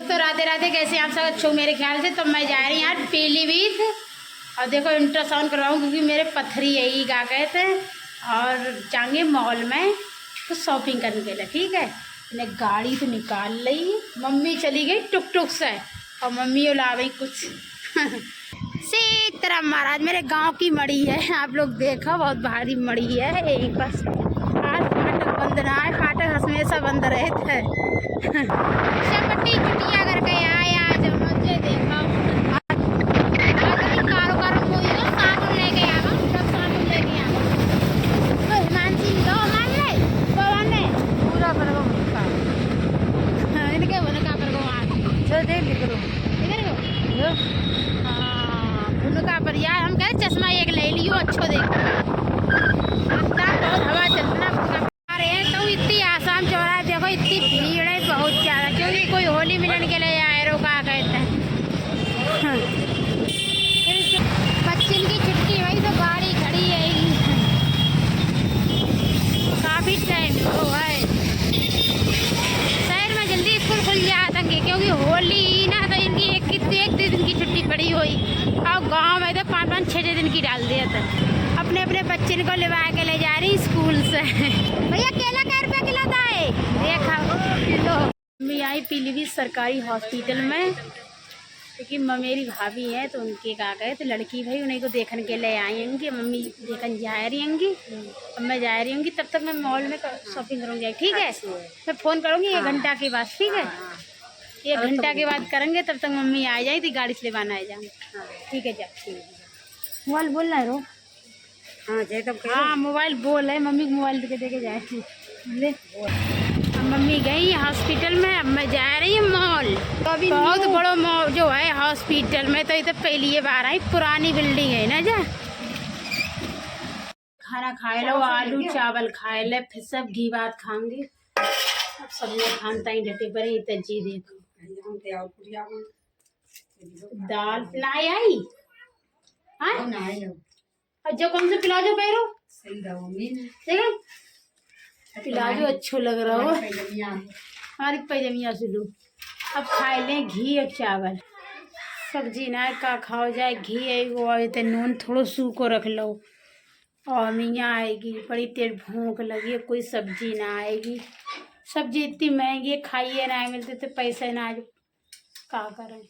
तो राधे राधे, कैसे आप सब अच्छे हो मेरे ख्याल से। तो मैं जा रही यार पीलीभीत और देखो अल्ट्रासाउंड करवाऊँ क्योंकि मेरे पत्थरी यही गा गए थे और जाएंगे मॉल में तो शॉपिंग करने के लिए। ठीक है, मैंने गाड़ी तो निकाल ली, मम्मी चली गई टुक टुक से और मम्मी ला गई कुछ सीताराम महाराज। मेरे गांव की मड़ी है, आप लोग देखो बहुत भारी मड़ी है। यही बस आज फाटक बंद ना है, फाटक हमेशा बंद रहे थे। पट्टी छुट्टियाँ करके आए आज मुझे देखो कारो कारो कोई हो साबुन लेके आओ, सब साबुन लेके आओ। तो हिमांशी दो मान ले पवन ने पूरा कर दो इनके बने का कर दो आज जो दे लिख दो इधर को हां उनका पर यार हम कह चश्मा एक ले लियो अच्छो देखो बहुत हवा चलना आ रहे हैं। तो इतनी आसाम चौराहा देखो इतनी भीड़ है बहुत ज़्यादा, क्योंकि कोई होली मिलन के लिए आए रो का कहते हैं। बच्चन की छुट्टी हुई तो गाड़ी खड़ी है, काफ़ी टाइम हो है। शहर में जल्दी स्कूल खुल जाएंगे क्योंकि होली ना तो इनकी एक दिन की छुट्टी पड़ी हुई और गांव में तो 5-5-6 दिन की डाल दिया था। अपने अपने बच्चे को लिवा के ले जा रही स्कूल से। भैया केला क्या रुपया किलो था है देखा किलो। मैं आई पीलीभीत सरकारी हॉस्पिटल में क्योंकि मेरी भाभी है तो उनके का गए तो लड़की भाई उन्हीं को देखने के लिए आएंगी। मम्मी देखने जा रही होंगी, अब मैं जा रही होंगी, तब तक मैं मॉल में शॉपिंग करूँगी। ठीक है, मैं फ़ोन करूँगी 1 घंटा के बाद। ठीक है, 1 घंटा के बाद करेंगे, तब तक मम्मी आ जाएगी गाड़ी से लेवाना आ जाएंगे। ठीक है जा मोबाइल बोल रहा है रो। हाँ मोबाइल बोल है, मम्मी को मोबाइल देके जाए ले। अब मम्मी गई हॉस्पिटल में, अब मैं जा रही हूँ मॉल। बहुत बड़ा मॉल जो है हॉस्पिटल में, तो ये तो पहली बार आई, पुरानी बिल्डिंग है ना। जा खाना खाए लो, आलू चावल खाए ले, फिर सब घी भात खाऊंगी। अब सब लोग खानता ही डटे पर ही तजी देखो दाल नहीं आई जो कौन से प्लाजो पहनो देखो प्लाजो अच्छो लग रहा हो हमारी पैजमिया से लो। अब खाए लें घी और चावल, सब्जी ना का खाओ जाए घी है वो आए तो नून थोड़ो सूखो रख लो। और मियाँ आएगी बड़ी तेज भूख लगी है, कोई सब्जी ना आएगी। सब्जी इतनी महंगी है, खाइए ना मिलते तो पैसे ना आज का करें।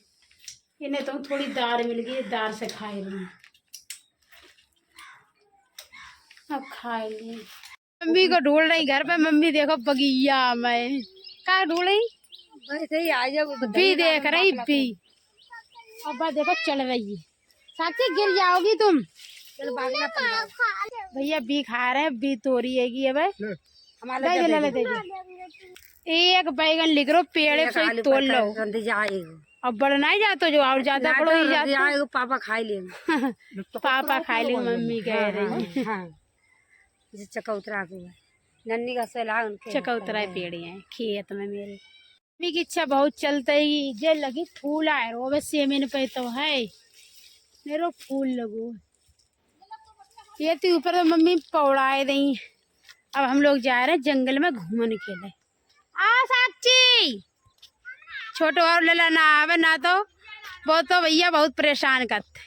इन्हें तो थोड़ी दाल मिल गई, दाल से खाए रही अब खाए लिए। मम्मी को ढूंढ रही घर पे, मम्मी देखो बगिया में क्या ढूंढ रही भी देख रही भी। अब देखो चल रही है, साथी गिर जाओगी तुम। भैया बी खा रहे हैं, बी तोड़ी है अब एक बैगन लिख रो पेड़ से तोड़ लो। अब बड़ा नहीं जातो जो और ज्यादा बड़ो ही जाता पापा खाए ले पापा खाए ले मम्मी कह रही चकौतरा को नन्नी का सला चकौतरा पेड़ है खेत में मेरे। मम्मी की इच्छा बहुत चलते ही जे लगी फूल आए रो वैसे मैंने पे तो है मेरे फूल लगो ये तो ऊपर तो मम्मी पौड़ाए दी। अब हम लोग जा रहे हैं जंगल में घूमने के लिए। आ साक्षी छोटो और लला ना आवे ना तो वो तो भैया बहुत परेशान करते।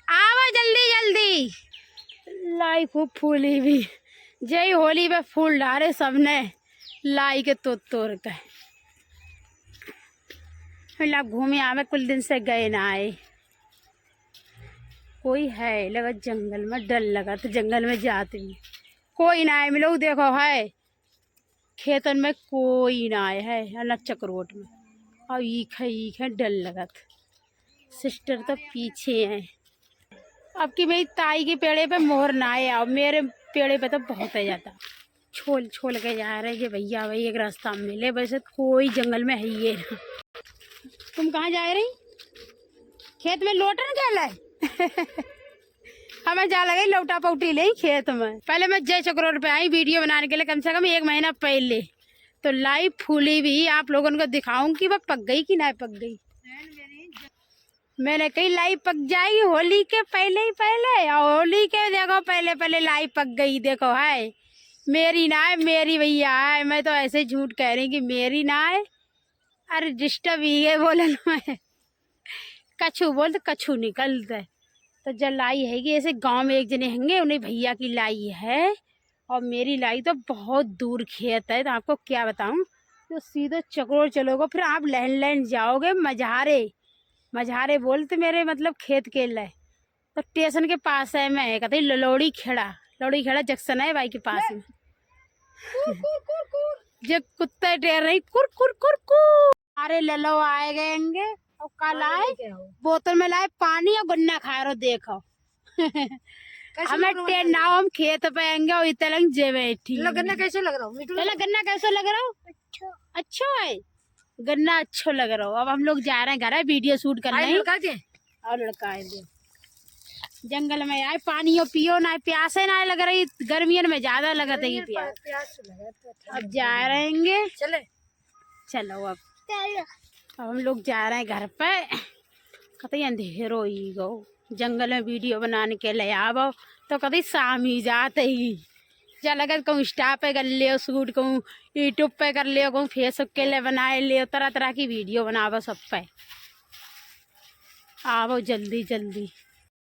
आवा जल्दी जल्दी। लाई खूब फूली भी जय होली पे फूल डाले सबने लाई के तोड़ के घूमे आवे, कुछ दिन से गए ना आए। कोई है लगा जंगल में, डर लगा तो जंगल में जाते हैं कोई ना आए मिलो। देखो है खेतन में कोई ना आए है न चक्रोट में और ईख है डर लगा। सिस्टर तो पीछे हैं। अब की मेरी ताई के पेड़े पे मोहर ना आए और मेरे पेड़े पे तो बहुत है जाता छोल छोल के जा रहे हैं भैया भाई एक रास्ता मिले। वैसे कोई जंगल में है ये ना। तुम कहाँ जा रही? खेत में लोटन क्या लाए हमें जा लगी लौटा पौटी ले खेत में। पहले मैं जय चक्रोट पे आई वीडियो बनाने के लिए, कम से कम 1 महीना पहले तो लाइव फूली भी आप लोगों को दिखाऊंगी वह पक गई कि नहीं पक गई। मैंने कही लाइव पक जाएगी होली के पहले ही पहले, और होली के देखो पहले पहले लाइव पक गई। देखो है मेरी ना है, मेरी भैया है। मैं तो ऐसे झूठ कह रही कि मेरी ना है अरे डिस्टर्ब ही है बोलन में, कछू बोल तो कछू निकलता है। तो जब लाई है कि ऐसे गांव में एक जने होंगे, उन्हें भैया की लाई है और मेरी लाई तो बहुत दूर खेत है। तो आपको क्या बताऊं, तो सीधे चक्रोर चलोगे, फिर आप लहन लहन जाओगे मझारे। मझारे बोलते मेरे मतलब खेत के लिए। तो स्टेशन के पास है, मैं कहते लौड़ी खेड़ा जंक्शन है भाई के पास में। जो कुत्ते टेर रही कुर कुर कुर कुर। अरे ललो आए गएंगे और कल आए बोतल में लाए पानी और गन्ना खा रहे देखो। हमें नाव हम खेत पे आएंगे और इतने लग जेबे ठीक। गन्ना कैसे लग रहा हूँ? गन्ना कैसे लग रहा हूँ? अच्छा है गन्ना, अच्छा लग रहा हो। अब हम लोग जा रहे हैं घर, वीडियो शूट करने और लड़का है जंगल में आए, पानी और पियो ना, प्यासे ना लग रही, गर्मियों में ज्यादा लगता है प्यास। अब जा रहेंगे, चलो अब हम लोग जा रहे हैं घर पे। कहते अंधेरो ही गो, जंगल में वीडियो बनाने के लिए आवो, तो कहते शाम ही जाते ही जा लगा कहूँ इंस्टा पे कर लियो शूट, कहूँ यूट्यूब पे कर लियो, कहूँ फेसबुक के लिए बनाए लियो, तरह तरह की वीडियो बनावो सब पे। आवो जल्दी जल्दी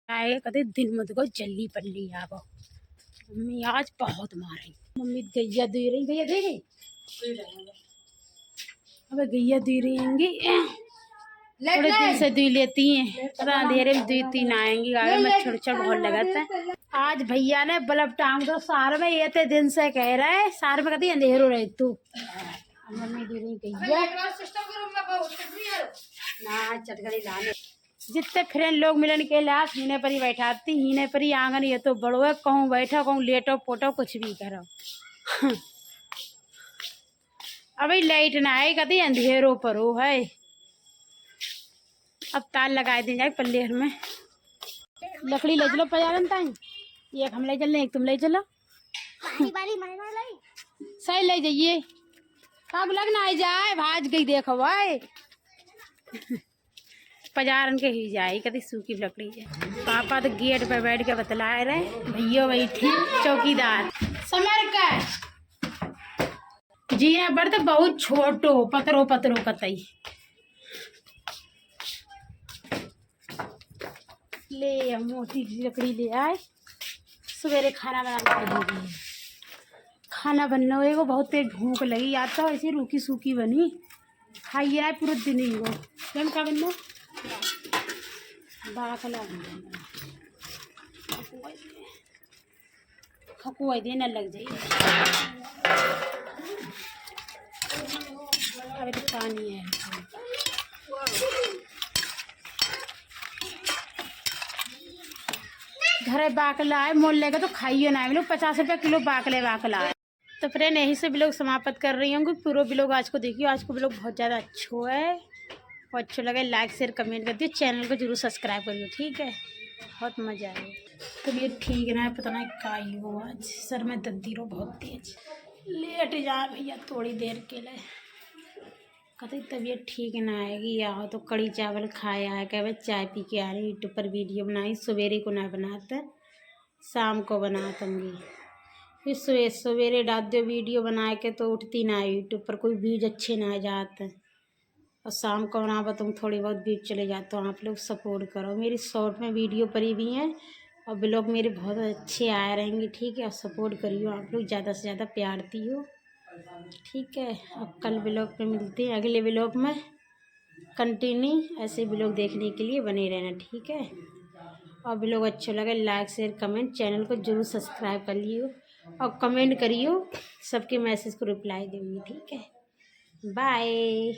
आए, कहते दिन मत को जल्दी पल्ली आवो। मम्मी आज बहुत मारे, मम्मी गैया दे रही, गैया दे गई, अब गैया दे रही होंगी, थोड़े दिन से दुई लेती हैं, अंधेरे में 2-3 आएंगी। आगे में छोड़ बहुत लगता है। आज भैया ने बल्ब टांग दो सार में, ये दिन से कह रहा है, सार में कहती अंधेरो रहे तू। मम्मी दे रही गैया ना चटकड़ी लाने। जितने फ्रेंड लोग मिलन के लिए हीने पर ही बैठाती, हीने पर ही आंगन, ये तो बड़ो है, कहूँ बैठो कहूँ लेटो पोटो कुछ भी करो। अभी लाइट ना आए, कहती अंधेरो पर हो है। अब तार लगा दे जाए पल्लेर में। लकड़ी ले चलो पजारन ताई, एक हम ले चल, एक तुम ले चलो। सही ले जाइए, कब लगना आ जाए, भाज गई देखो भाई। पजारन के ही जाए, कभी सूखी लकड़ी है। पापा तो गेट पे बैठ के बतलाए रहे, भैया बैठी चौकीदार समर का जी है बड़ तो बहुत छोटो पतरो पतरो कतई ले मोटी लकड़ी ले आए। सवेरे खाना बनाना, खाना बनना हो बहुत तेज भूख लगी, याद तो ऐसी रूखी सूखी बनी, खाइए ना पूरे दिन ही वो। मैम क्या बनना, बाकला खकुआ देना लग जाइए। अभी तो पानी है, घर बाकला है, मोल लेगा तो खाइए ना, लोग 50 रुपये किलो बाकला है। तो फ्रेंड यहीं से ब्लॉग समाप्त कर रही हूँ। पूरा ब्लॉग आज को देखिए, आज को ब्लॉग बहुत ज़्यादा अच्छा है और अच्छा लगे लाइक शेयर कमेंट कर दियो, चैनल को जरूर सब्सक्राइब करिए, ठीक है। बहुत मज़ा आए। तबीयत ठीक ना है, पता नहीं काई हो, आज सर में दर्द रो बहुत तेज, लेट जा भैया थोड़ी देर के लिए। कहते तबीयत ठीक ना आएगी, आओ तो कड़ी चावल खाया है, कह चाय पी के आ रही, यूट्यूब पर वीडियो बनाई, सवेरे को ना बनाते शाम को बना दूँगी, फिर सवेरे डाल दो वीडियो बना के, तो उठती ना यूट्यूब पर कोई व्यूज अच्छे ना आ जाते, और शाम को बना तुम थोड़ी बहुत व्यूज चले जाते हो। आप लोग सपोर्ट करो, मेरी शॉर्ट में वीडियो पड़ी भी हैं और ब्लॉग मेरे बहुत अच्छे आए रहेंगे, ठीक है। और सपोर्ट करियो, आप लोग ज़्यादा से ज़्यादा प्यार दियो, ठीक है। अब कल ब्लॉग पे मिलते हैं, अगले ब्लॉग में कंटिन्यू ऐसे ब्लॉग देखने के लिए बने रहना, ठीक है। और ब्लॉग अच्छा लगे लाइक शेयर कमेंट, चैनल को जरूर सब्सक्राइब कर लियो और कमेंट करियो, सबके मैसेज को रिप्लाई दूँगी, ठीक है। बाय।